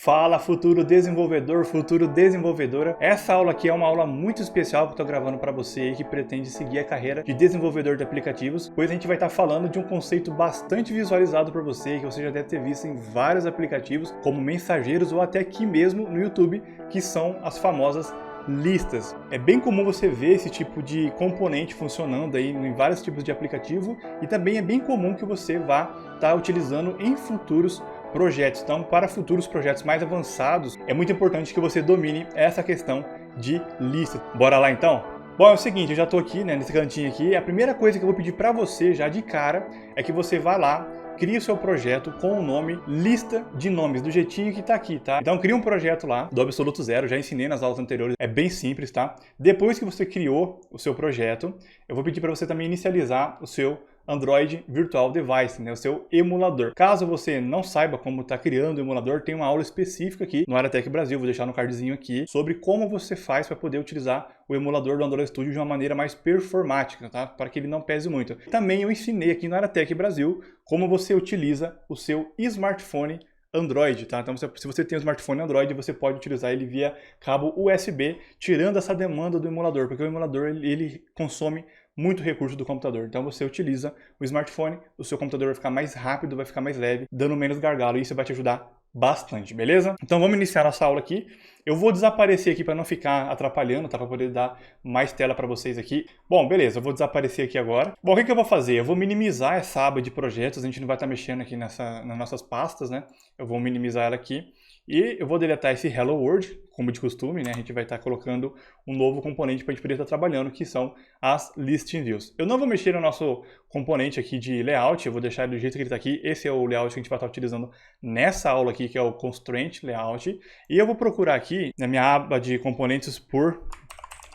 Fala, futuro desenvolvedor, futuro desenvolvedora. Essa aula aqui é uma aula muito especial que eu estou gravando para você aí que pretende seguir a carreira de desenvolvedor de aplicativos, pois a gente vai estar falando de um conceito bastante visualizado por você, que você já deve ter visto em vários aplicativos, como mensageiros ou até aqui mesmo no YouTube, que são as famosas listas. É bem comum você ver esse tipo de componente funcionando aí em vários tipos de aplicativo e também é bem comum que você vá estar utilizando em futuros projetos. Então, para futuros projetos mais avançados, é muito importante que você domine essa questão de lista. Bora lá então? Bom, é o seguinte, eu já estou aqui, nesse cantinho aqui. A primeira coisa que eu vou pedir para você já de cara é que você vá lá, crie o seu projeto com o nome lista de nomes, do jeitinho que está aqui, tá? Então cria um projeto lá, do absoluto zero, já ensinei nas aulas anteriores, é bem simples, tá? Depois que você criou o seu projeto, eu vou pedir para você também inicializar o seu Android Virtual Device, o seu emulador. Caso você não saiba como está criando o emulador, tem uma aula específica aqui no Aratec Brasil, vou deixar no cardzinho aqui, sobre como você faz para poder utilizar o emulador do Android Studio de uma maneira mais performática, tá? Para que ele não pese muito. Também eu ensinei aqui no Aratec Brasil como você utiliza o seu smartphone Android, tá? Então, se você tem um smartphone Android, você pode utilizar ele via cabo USB, tirando essa demanda do emulador, porque o emulador ele consome muito recurso do computador. Então você utiliza o smartphone, o seu computador vai ficar mais rápido, vai ficar mais leve, dando menos gargalo, e isso vai te ajudar bastante, beleza? Então vamos iniciar nossa aula aqui. Eu vou desaparecer aqui para não ficar atrapalhando, tá? Para poder dar mais tela para vocês aqui. Bom, beleza, eu vou desaparecer aqui agora. Bom, o que eu vou fazer? Eu vou minimizar essa aba de projetos, a gente não vai estar mexendo aqui nas nossas pastas, né? Eu vou minimizar ela aqui. E eu vou deletar esse Hello World, como de costume, né? A gente vai estar colocando um novo componente para a gente poder estar trabalhando, que são as Listing Views. Eu não vou mexer no nosso componente aqui de layout, eu vou deixar do jeito que ele está aqui. Esse é o layout que a gente vai estar utilizando nessa aula aqui, que é o Constraint Layout. E eu vou procurar aqui na minha aba de componentes por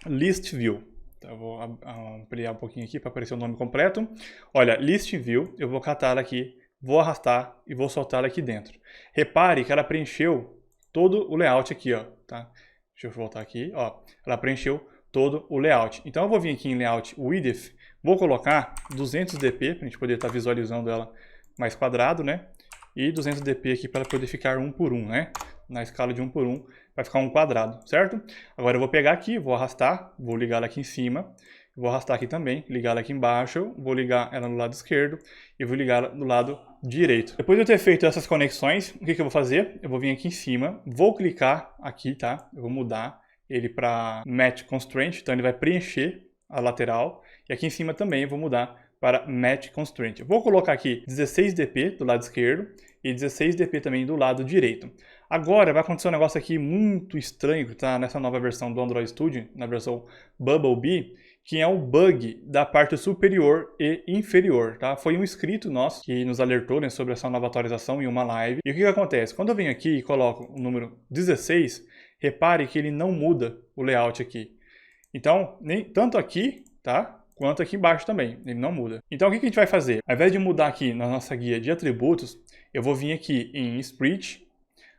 List View. Então, eu vou ampliar um pouquinho aqui para aparecer o nome completo. Olha, List View, eu vou catar ela aqui, vou arrastar e vou soltar ela aqui dentro. Repare que ela preencheu todo o layout aqui, ó, tá? Deixa eu voltar aqui, ó. Ela preencheu todo o layout. Então eu vou vir aqui em Layout Width, vou colocar 200 dp, para a gente poder estar visualizando ela mais quadrado, né? E 200 dp aqui para poder ficar 1 por 1, né? Na escala de 1 por 1 vai ficar um quadrado, certo? Agora eu vou pegar aqui, vou arrastar, vou ligar ela aqui em cima. Vou arrastar aqui também, ligar ela aqui embaixo, vou ligar ela no lado esquerdo e vou ligar ela no lado direito. Depois de eu ter feito essas conexões, o que eu vou fazer? Eu vou vir aqui em cima, vou clicar aqui, tá? Eu vou mudar ele para Match Constraint, então ele vai preencher a lateral. E aqui em cima também eu vou mudar para Match Constraint. Eu vou colocar aqui 16 dp do lado esquerdo e 16 dp também do lado direito. Agora vai acontecer um negócio aqui muito estranho, tá? Nessa nova versão do Android Studio, na versão Bumblebee, que é o bug da parte superior e inferior, tá? Foi um inscrito nosso que nos alertou, né, sobre essa nova atualização em uma live. E o que acontece? Quando eu venho aqui e coloco o número 16, repare que ele não muda o layout aqui. Então, nem tanto aqui, tá? Quanto aqui embaixo também, ele não muda. Então o que a gente vai fazer? Ao invés de mudar aqui na nossa guia de atributos, eu vou vir aqui em Split.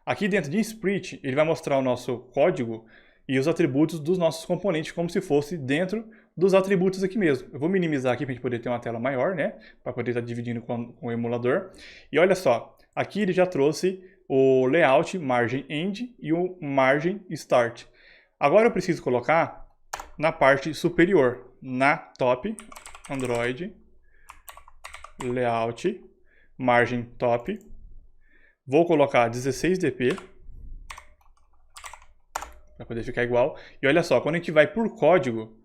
Aqui dentro de Split, ele vai mostrar o nosso código e os atributos dos nossos componentes como se fosse dentro dos atributos aqui mesmo. Eu vou minimizar aqui para a gente poder ter uma tela maior, né? Para poder estar dividindo com o emulador. E olha só, aqui ele já trouxe o layout margin end e o margin start. Agora eu preciso colocar na parte superior, na top, Android, layout, margin top. Vou colocar 16 dp para poder ficar igual. E olha só, quando a gente vai por código,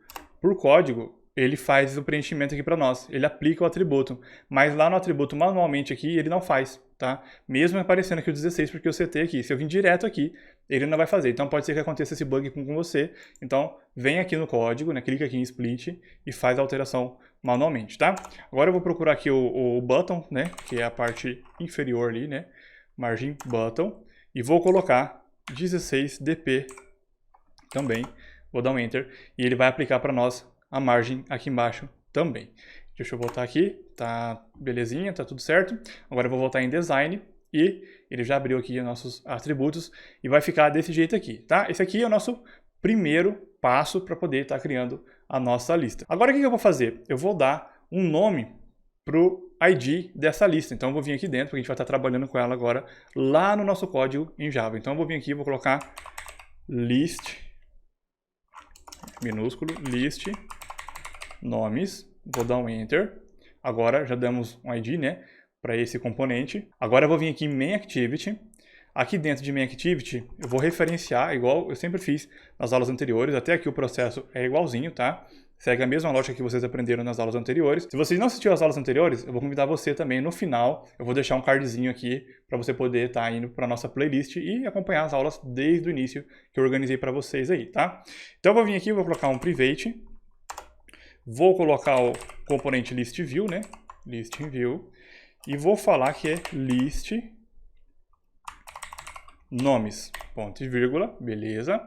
ele faz o preenchimento aqui para nós. Ele aplica o atributo. Mas lá no atributo, manualmente aqui, ele não faz, tá? Mesmo aparecendo aqui o 16, porque eu setei aqui. Se eu vim direto aqui, ele não vai fazer. Então pode ser que aconteça esse bug com você. Então vem aqui no código, né? Clica aqui em Split e faz a alteração manualmente, tá? Agora eu vou procurar aqui o button, né? Que é a parte inferior ali, né? Margin button. E vou colocar 16 dp também. Vou dar um Enter e ele vai aplicar para nós a margem aqui embaixo também. Deixa eu voltar aqui, tá belezinha, tá tudo certo. Agora eu vou voltar em Design e ele já abriu aqui os nossos atributos e vai ficar desse jeito aqui, tá? Esse aqui é o nosso primeiro passo para poder estar criando a nossa lista. Agora o que eu vou fazer? Eu vou dar um nome para o ID dessa lista. Então eu vou vir aqui dentro, porque a gente vai estar trabalhando com ela agora lá no nosso código em Java. Então eu vou vir aqui e vou colocar list, minúsculo, list, nomes, vou dar um Enter. Agora já damos um ID, né, para esse componente. Agora eu vou vir aqui em Main Activity. Aqui dentro de Main Activity eu vou referenciar, igual eu sempre fiz nas aulas anteriores, até aqui o processo é igualzinho, tá? Segue a mesma lógica que vocês aprenderam nas aulas anteriores. Se você não assistiu às aulas anteriores, eu vou convidar você também no final. Eu vou deixar um cardzinho aqui para você poder estar indo para a nossa playlist e acompanhar as aulas desde o início que eu organizei para vocês aí, tá? Então eu vou vir aqui, vou colocar um private. Vou colocar o componente list view, né? List view. E vou falar que é list nomes, ponto e vírgula, beleza.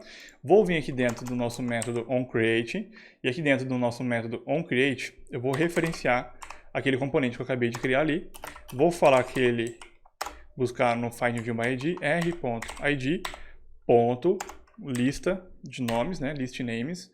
Vou vir aqui dentro do nosso método onCreate, e aqui dentro do nosso método onCreate, eu vou referenciar aquele componente que eu acabei de criar ali. Vou falar que ele buscar no findViewMyId, r.id.lista de nomes, né, list names.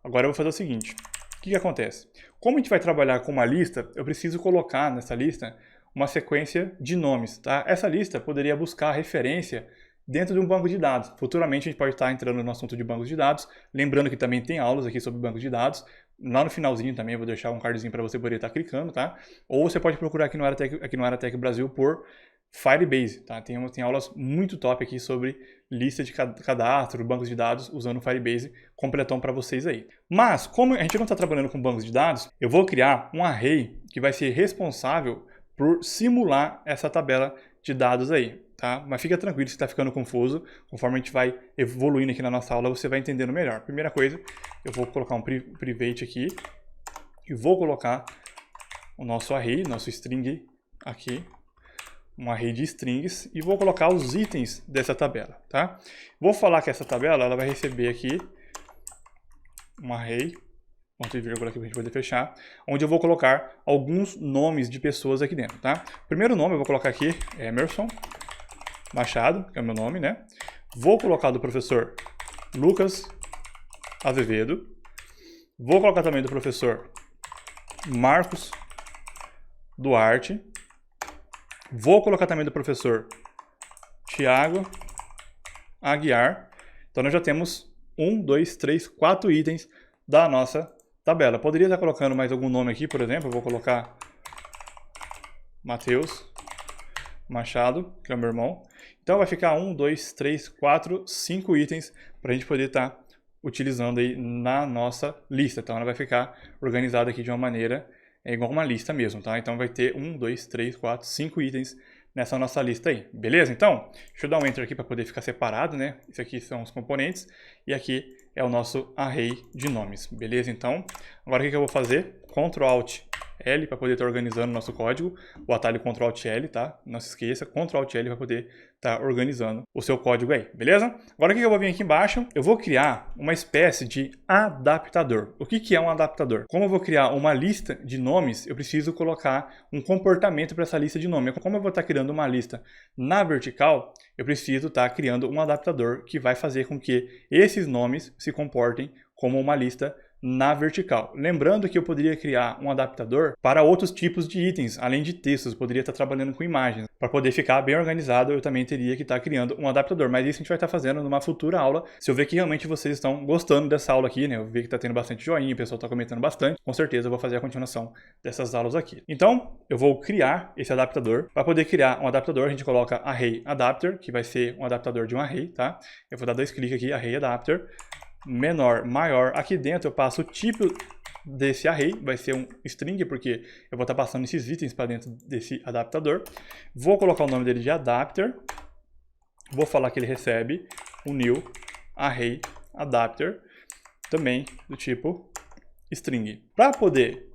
Agora eu vou fazer o seguinte, o que acontece? Como a gente vai trabalhar com uma lista, eu preciso colocar nessa lista uma sequência de nomes, tá? Essa lista poderia buscar referência dentro de um banco de dados. Futuramente a gente pode estar entrando no assunto de bancos de dados, lembrando que também tem aulas aqui sobre bancos de dados. Lá no finalzinho também eu vou deixar um cardzinho para você poder estar clicando, tá? Ou você pode procurar aqui no Aratec Brasil por Firebase, tá? Tem aulas muito top aqui sobre lista de cadastro, bancos de dados usando Firebase, completão para vocês aí. Mas, como a gente não está trabalhando com bancos de dados, eu vou criar um array que vai ser responsável por simular essa tabela de dados aí, tá? Mas fica tranquilo se está ficando confuso, conforme a gente vai evoluindo aqui na nossa aula, você vai entendendo melhor. Primeira coisa, eu vou colocar um private aqui e vou colocar o nosso array, nosso string aqui, um array de strings, e vou colocar os itens dessa tabela, tá? Vou falar que essa tabela ela vai receber aqui um array, ponto e vírgula aqui para a gente poder fechar, onde eu vou colocar alguns nomes de pessoas aqui dentro, tá? Primeiro nome eu vou colocar aqui Emerson Machado, que é o meu nome, né? Vou colocar do professor Lucas Azevedo. Vou colocar também do professor Marcos Duarte. Vou colocar também do professor Tiago Aguiar. Então nós já temos 1, 2, 3, 4 itens da nossa tabela. Poderia estar colocando mais algum nome aqui, por exemplo. Eu vou colocar Matheus Machado, que é o meu irmão. Então vai ficar 1, 2, 3, 4, 5 itens para a gente poder estar utilizando aí na nossa lista. Então ela vai ficar organizada aqui de uma maneira igual uma lista mesmo, tá? Então vai ter 1, 2, 3, 4, 5 itens nessa nossa lista aí, beleza? Então, deixa eu dar um Enter aqui para poder ficar separado, né? Isso aqui são os componentes e aqui é o nosso array de nomes, beleza? Então, agora o que eu vou fazer? Ctrl Alt L para poder estar organizando o nosso código, o atalho Ctrl Alt L, tá? Não se esqueça, Ctrl Alt L para poder estar organizando o seu código aí, beleza? Agora o que eu vou vir aqui embaixo? Eu vou criar uma espécie de adaptador. O que é um adaptador? Como eu vou criar uma lista de nomes, eu preciso colocar um comportamento para essa lista de nomes. Como eu vou estar criando uma lista na vertical, eu preciso estar criando um adaptador que vai fazer com que esses nomes se comportem como uma lista na vertical. Lembrando que eu poderia criar um adaptador para outros tipos de itens, além de textos, eu poderia estar trabalhando com imagens. Para poder ficar bem organizado, eu também teria que estar criando um adaptador, mas isso a gente vai estar fazendo numa futura aula. Se eu ver que realmente vocês estão gostando dessa aula aqui, né? Eu ver que está tendo bastante joinha, o pessoal está comentando bastante, com certeza eu vou fazer a continuação dessas aulas aqui. Então, eu vou criar esse adaptador. Para poder criar um adaptador, a gente coloca array adapter, que vai ser um adaptador de um array, tá? Eu vou dar 2 cliques aqui, array adapter. Menor, maior, aqui dentro eu passo o tipo desse array, vai ser um string, porque eu vou estar passando esses itens para dentro desse adaptador. Vou colocar o nome dele de adapter, vou falar que ele recebe um new array adapter, também do tipo string. Para poder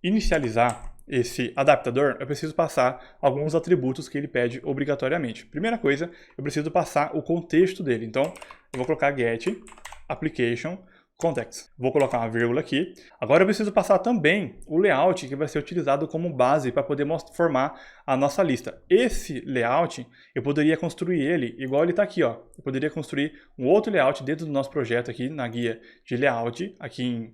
inicializar esse adaptador, eu preciso passar alguns atributos que ele pede obrigatoriamente. Primeira coisa, eu preciso passar o contexto dele, então eu vou colocar get application context. Vou colocar uma vírgula aqui. Agora eu preciso passar também o layout que vai ser utilizado como base para poder formar a nossa lista. Esse layout, eu poderia construir ele igual ele está aqui, ó. Eu poderia construir um outro layout dentro do nosso projeto aqui na guia de layout, aqui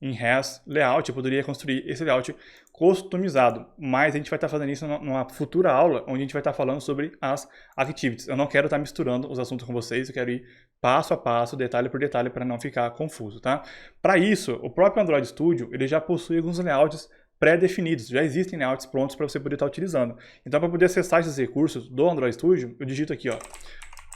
em Has Layout, eu poderia construir esse layout customizado, mas a gente vai estar fazendo isso numa futura aula, onde a gente vai estar falando sobre as activities. Eu não quero estar misturando os assuntos com vocês, eu quero ir passo a passo, detalhe por detalhe, para não ficar confuso, tá? Para isso, o próprio Android Studio, ele já possui alguns layouts pré-definidos, já existem layouts prontos para você poder estar utilizando. Então, para poder acessar esses recursos do Android Studio, eu digito aqui, ó,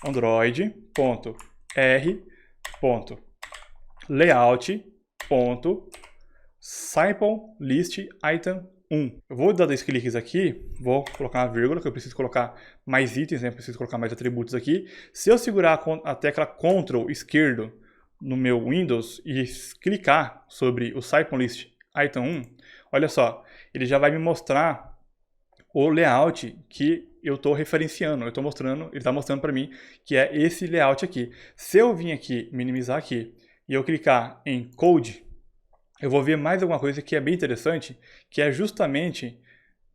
android.r.SampleListItem1. Eu vou dar 2 cliques aqui, vou colocar uma vírgula, que eu preciso colocar mais itens, né? Eu preciso colocar mais atributos aqui. Se eu segurar a tecla Ctrl esquerdo no meu Windows e clicar sobre o SampleListItem1, olha só, ele já vai me mostrar o layout que eu estou referenciando, ele está mostrando para mim que é esse layout aqui. Se eu vir aqui, minimizar aqui, e eu clicar em Code, eu vou ver mais alguma coisa que é bem interessante, que é justamente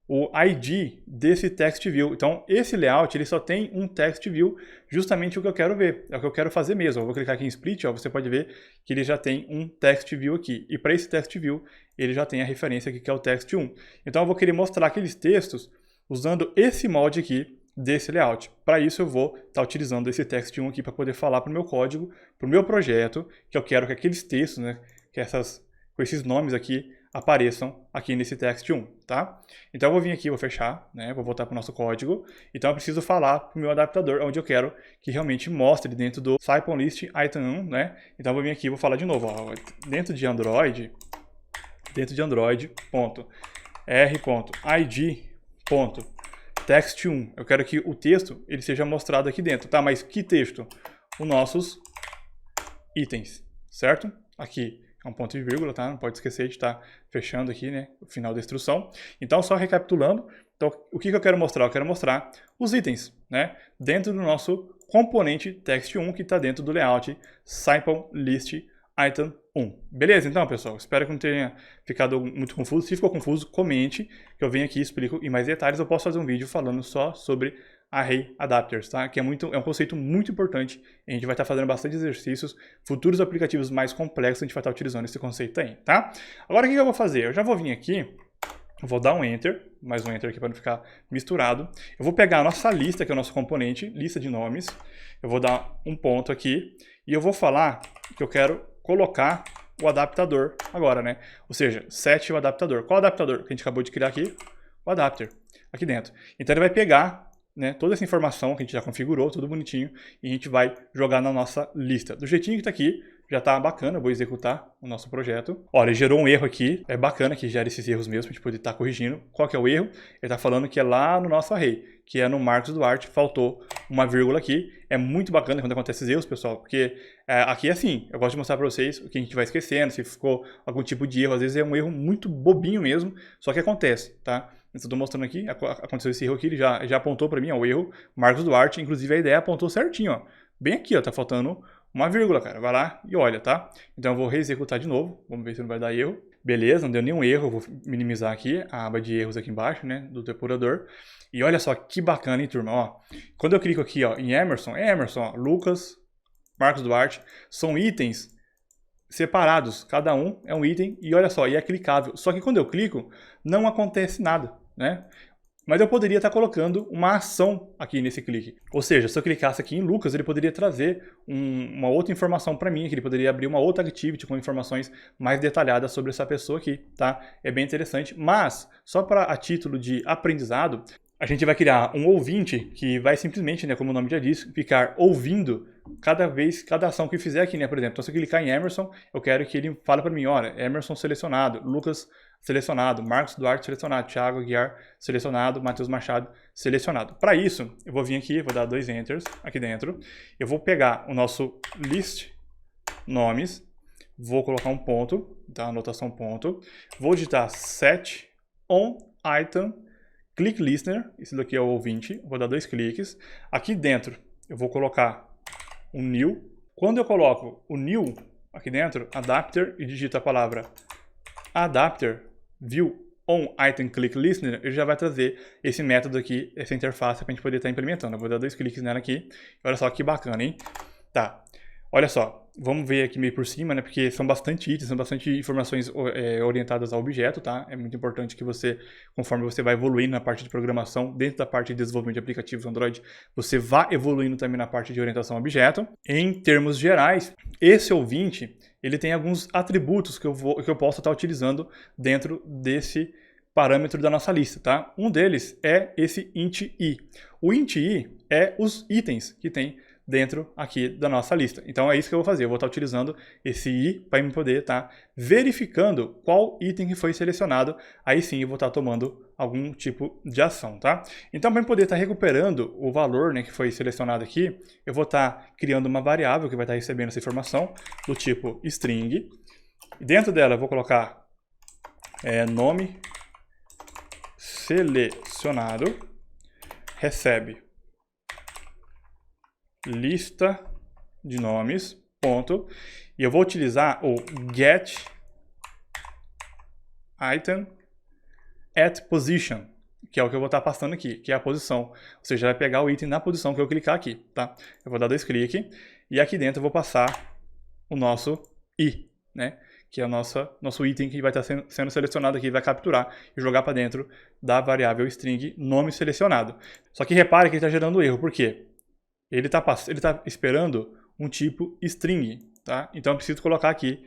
o ID desse text view. Então, esse layout, ele só tem um text view, justamente o que eu quero ver, é o que eu quero fazer mesmo. Eu vou clicar aqui em Split, ó, você pode ver que ele já tem um text view aqui. E para esse text view, ele já tem a referência aqui, que é o text 1. Então, eu vou querer mostrar aqueles textos usando esse molde aqui desse layout. Para isso, eu vou estar utilizando esse text 1 aqui para poder falar para o meu código, para o meu projeto, que eu quero que aqueles textos, né, com esses nomes aqui, apareçam aqui nesse text 1, tá? Então eu vou vir aqui, vou fechar, né? Vou voltar para o nosso código. Então eu preciso falar para o meu adaptador, onde eu quero que realmente mostre dentro do SampleListItem1, né? Então eu vou vir aqui e vou falar de novo, ó, dentro de Android.r.id.text1. Eu quero que o texto ele seja mostrado aqui dentro, tá? Mas que texto? Os nossos itens, certo? Aqui é um ponto e vírgula, tá? Não pode esquecer de estar fechando aqui, né? O final da instrução. Então, só recapitulando, então, o que eu quero mostrar? Eu quero mostrar os itens, né? Dentro do nosso componente text1, que está dentro do layout SampleListItem1. Beleza, então, pessoal? Espero que não tenha ficado muito confuso. Se ficou confuso, comente, que eu venho aqui e explico em mais detalhes. Eu posso fazer um vídeo falando só sobre Array Adapters, tá? Que é um conceito muito importante. A gente vai estar fazendo bastante exercícios. Futuros aplicativos mais complexos, a gente vai estar utilizando esse conceito aí, tá? Agora, o que eu vou fazer? Eu já vou vir aqui, eu vou dar um Enter, mais um Enter aqui para não ficar misturado. Eu vou pegar a nossa lista, que é o nosso componente, lista de nomes. Eu vou dar um ponto aqui e eu vou falar que eu quero colocar o adaptador agora, né? Ou seja, set o adaptador. Qual adaptador que a gente acabou de criar aqui? O adapter, aqui dentro. Então ele vai pegar, né, toda essa informação que a gente já configurou, tudo bonitinho, e a gente vai jogar na nossa lista. Do jeitinho que está aqui, já está bacana, eu vou executar o nosso projeto. Olha, ele gerou um erro aqui, é bacana que gere esses erros mesmo, a gente poder estar corrigindo. Qual que é o erro? Ele está falando que é lá no nosso array, que é no Marcos Duarte, faltou uma vírgula aqui. É muito bacana quando acontece esses erros, pessoal, porque aqui é assim, eu gosto de mostrar para vocês o que a gente vai esquecendo, se ficou algum tipo de erro, às vezes é um erro muito bobinho mesmo, só que acontece, tá? Eu estou mostrando aqui, aconteceu esse erro aqui, ele já apontou para mim, ó, o erro, Marcos Duarte, inclusive a ideia apontou certinho, ó. Bem aqui, ó, tá faltando uma vírgula, cara. Vai lá e olha, tá? Então eu vou reexecutar de novo, vamos ver se não vai dar erro. Beleza, não deu nenhum erro, eu vou minimizar aqui a aba de erros aqui embaixo, né, do depurador. E olha só que bacana, hein, turma, ó. Quando eu clico aqui, ó, em Emerson, ó, Lucas, Marcos Duarte, são itens separados, cada um é um item e olha só, e é clicável. Só que quando eu clico, não acontece nada, né? Mas eu poderia estar colocando uma ação aqui nesse clique. Ou seja, se eu clicasse aqui em Lucas, ele poderia trazer uma outra informação para mim, que ele poderia abrir uma outra activity com informações mais detalhadas sobre essa pessoa aqui, tá? É bem interessante, mas só para a título de aprendizado, a gente vai criar um ouvinte que vai simplesmente, né, como o nome já diz, ficar ouvindo cada ação que fizer aqui, né? Por exemplo, então, se eu clicar em Emerson, eu quero que ele fale para mim, olha, Emerson selecionado, Lucas selecionado, Marcos Duarte selecionado, Thiago Aguiar selecionado, Matheus Machado selecionado. Para isso, eu vou vir aqui, vou dar 2 enters aqui dentro, eu vou pegar o nosso list nomes, vou colocar um ponto, tá? Anotação ponto, vou digitar set on item click listener, esse daqui é o ouvinte, vou dar 2 cliques. Aqui dentro eu vou colocar um new. Quando eu coloco o new aqui dentro, adapter, e digito a palavra adapter view on item click listener, ele já vai trazer esse método aqui, essa interface para a gente poder estar implementando. Eu vou dar 2 cliques nela aqui. Olha só que bacana, hein? Tá. Olha só. vamos ver aqui meio por cima, né? Porque são bastante itens, são bastante informações orientadas ao objeto, tá? É muito importante que você, conforme você vai evoluindo na parte de programação, dentro da parte de desenvolvimento de aplicativos Android, você vá evoluindo também na parte de orientação a objeto. Em termos gerais, esse ouvinte, ele tem alguns atributos que eu posso estar utilizando dentro desse parâmetro da nossa lista, tá? Um deles é esse int i. O int i é os itens que tem dentro aqui da nossa lista. Então é isso que eu vou fazer, eu vou estar utilizando esse i para eu poder estar verificando qual item que foi selecionado, aí sim eu vou estar tomando algum tipo de ação, tá? Então para eu poder estar recuperando o valor, né, que foi selecionado aqui, eu vou estar criando uma variável que vai estar recebendo essa informação do tipo string, e dentro dela eu vou colocar nome selecionado, recebe lista de nomes, ponto, e eu vou utilizar o get item at position, que é o que eu vou estar passando aqui, que é a posição. Ou seja, vai pegar o item na posição que eu clicar aqui, tá? Eu vou dar 2 cliques, e aqui dentro eu vou passar o nosso i, né? Que é o nosso item que vai estar sendo selecionado aqui, vai capturar e jogar para dentro da variável string nome selecionado. Só que repare que ele está gerando erro, por quê? Ele está esperando um tipo string, tá? Então eu preciso colocar aqui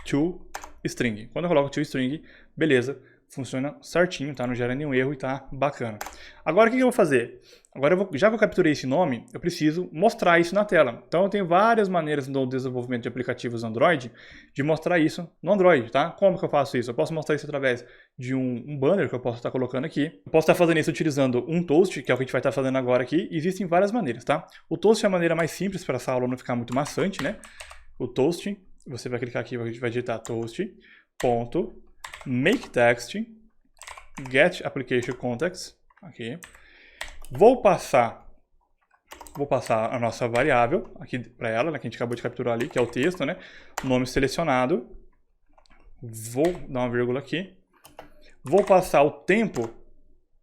toString. Quando eu coloco toString, beleza, funciona certinho, tá? Não gera nenhum erro e tá bacana. Agora o que eu vou fazer? Agora, já que eu capturei esse nome, eu preciso mostrar isso na tela. Então eu tenho várias maneiras no desenvolvimento de aplicativos Android de mostrar isso no Android, tá? Como que eu faço isso? Eu posso mostrar isso através de um banner que eu posso estar colocando aqui. Eu posso estar fazendo isso utilizando um toast, que é o que a gente vai estar fazendo agora aqui. Existem várias maneiras, tá? O toast é a maneira mais simples para essa aula não ficar muito maçante, né? O toast, você vai clicar aqui, vai digitar toast.makeText get application context, aqui. Vou passar a nossa variável aqui para ela, né, que a gente acabou de capturar ali, que é o texto, né? Nome selecionado. Vou dar uma vírgula aqui. Vou passar o tempo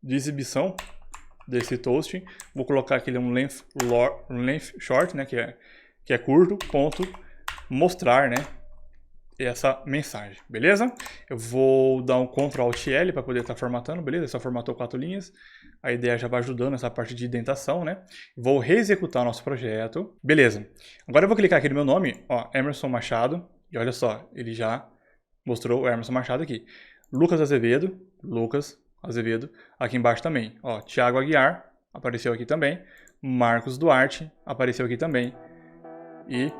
de exibição desse toast. Vou colocar aqui um length short, né, que é curto, ponto, mostrar, né, essa mensagem, beleza? Eu vou dar um Ctrl Alt L para poder estar formatando, beleza? Só formatou 4 linhas. A ideia já vai ajudando essa parte de indentação, né? Vou reexecutar o nosso projeto. Beleza. Agora eu vou clicar aqui no meu nome, ó, Emerson Machado. E olha só, ele já mostrou o Emerson Machado aqui. Lucas Azevedo. Aqui embaixo também. Ó, Thiago Aguiar apareceu aqui também. Marcos Duarte apareceu aqui também. E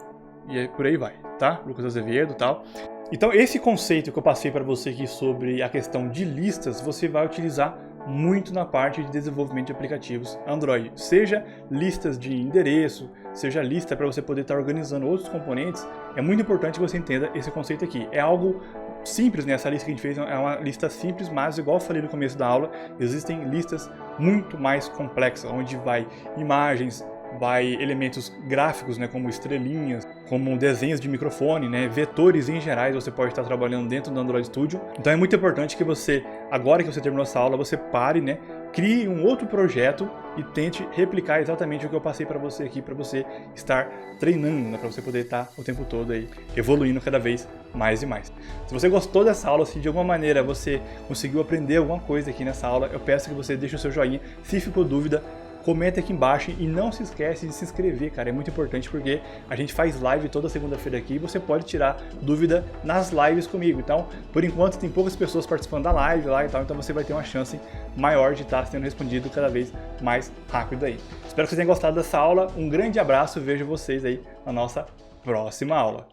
por aí vai, tá? Lucas Azevedo e tal. Então esse conceito que eu passei para você aqui sobre a questão de listas, você vai utilizar muito na parte de desenvolvimento de aplicativos Android. Seja listas de endereço, seja lista para você poder estar organizando outros componentes, é muito importante que você entenda esse conceito aqui. É algo simples, né? Essa lista que a gente fez é uma lista simples, mas igual eu falei no começo da aula, existem listas muito mais complexas, onde vai imagens, vai elementos gráficos, né, como estrelinhas, como desenhos de microfone, né, vetores em gerais, você pode estar trabalhando dentro do Android Studio. Então é muito importante que você, agora que você terminou essa aula, você pare, né, crie um outro projeto e tente replicar exatamente o que eu passei para você aqui, para você estar treinando, né, para você poder estar o tempo todo aí evoluindo cada vez mais e mais. Se você gostou dessa aula, se de alguma maneira você conseguiu aprender alguma coisa aqui nessa aula, eu peço que você deixe o seu joinha. Se ficou dúvida, comenta aqui embaixo e não se esquece de se inscrever, cara, é muito importante porque a gente faz live toda segunda-feira aqui e você pode tirar dúvida nas lives comigo. Então, por enquanto tem poucas pessoas participando da live lá e tal, então você vai ter uma chance maior de estar sendo respondido cada vez mais rápido aí. Espero que vocês tenham gostado dessa aula, um grande abraço, vejo vocês aí na nossa próxima aula.